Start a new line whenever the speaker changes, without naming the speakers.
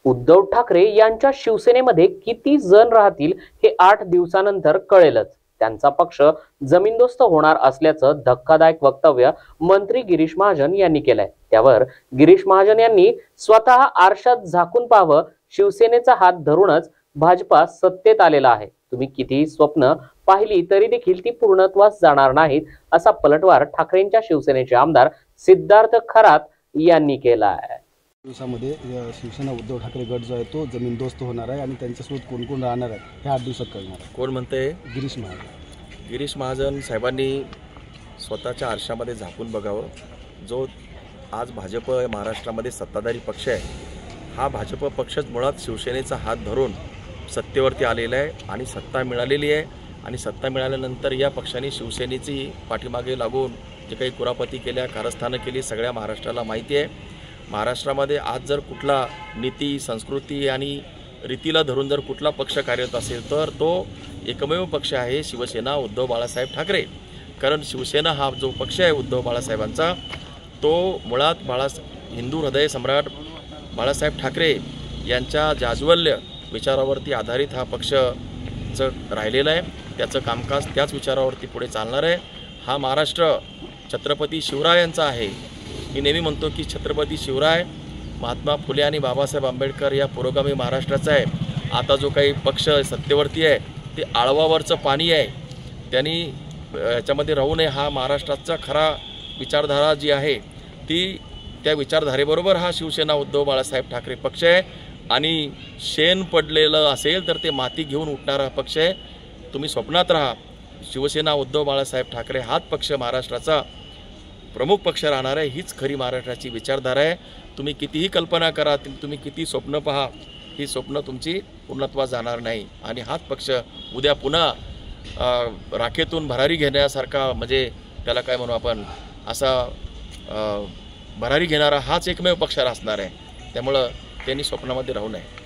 उद्धव ठाकरे यांच्या शिवसेनेमध्ये किती जण राहतील हे 8 दिवसानंतर कळेलच। त्यांचा पक्ष जमीनदोस्त होणार असल्याचं धक्कादायक वक्तव्य मंत्री गिरीश महाजन यांनी केलंय। त्यावर गिरीश महाजन यांनी स्वतः आरशात झाकून पाहावं, शिवसेनेचा हात धरूनच भाजपा सत्तेत आलेला आहे। तुम्ही कितीही स्वप्न पाहिली तरी देखील ती पूर्णत्वास जाणार नाहीत, असा पलटवार ठाकरेंच्या शिवसेनेचे आमदार सिद्धार्थ खरात यांनी केला आहे।
दिवसामध्ये शिवसेना उद्धव ठाकरे गट जो आहे तो जमीनदोस्त होणार आहे आणि त्यांच्यासोबत कोण कोण राहणार आहे हे 8 दिवसात कळणार आहे।
कोण म्हणते?
गिरीश महाजन।
गिरीश महाजन साहेबांनी स्वतःच्या आरशामध्ये झाकून बघावं। जो आज भाजप महाराष्ट्रामध्ये सत्ताधारी पक्ष आहे, हा भाजप पक्षच मुळात शिवसेनेचा हात धरून सत्तेवरती आलेला आहे आणि सत्ता मिळालेली आहे। आणि सत्ता मिळाल्यानंतर या पक्षाने शिवसेनेची पाठीमागे लागून जे काही कुरापती केल्या, कारस्थानं केली, सगळ्या महाराष्ट्राला माहिती आहे। महाराष्ट्रामध्ये आज जर कुठला नीती, संस्कृती आणि रीतीला धरून जर कुठला पक्ष कार्यरत असेल तर तो एकमेव पक्ष आहे शिवसेना उद्धव बाळासाहेब ठाकरे। कारण शिवसेना हा जो पक्ष आहे उद्धव बाळासाहेबांचा, तो मुळात हिंदू हृदय सम्राट बाळासाहेब ठाकरे यांच्या जाज्वल्य विचारावरती आधारित हा पक्ष राहिलेला आहे। त्याचं कामकाज त्याच विचारावरती पुढे चालणार आहे। हा महाराष्ट्र छत्रपती शिवरायांचा आहे। मी नेहमी म्हणतो की छत्रपती शिवराय, महात्मा फुले आणि बाबासाहेब आंबेडकर या पुरोगामी महाराष्ट्राचा आहे। आता जो काही पक्ष सत्तेवरती आहे ते आळवावरचं पाणी आहे, त्यांनी याच्यामध्ये राहू नये। हा महाराष्ट्राचा खरा विचारधारा जी आहे ती त्या विचारधारेबरोबर हा शिवसेना उद्धव बाळासाहेब ठाकरे पक्ष आहे। आणि शेण पडलेलं असेल तर ते माती घेऊन उठणारा पक्ष आहे। तुम्ही स्वप्नात राहा, शिवसेना उद्धव बाळासाहेब ठाकरे हाच पक्ष महाराष्ट्राचा प्रमुख पक्ष राहणार आहे। हीच खरी महाराष्ट्राची विचारधारा आहे। तुम्ही कितीही कल्पना करा, तुम्ही किती स्वप्न पहा, ही स्वप्न तुमची पूर्णत्वास जाणार नाही। आणि हाच पक्ष उद्या पुन्हा राखेतून भरारी घेण्यासारखा, म्हणजे त्याला काय म्हणू आपण, असा भरारी घेणारा हाच एकमेव पक्ष असणार आहे। त्यामुळं त्यांनी स्वप्नामध्ये राहू नये।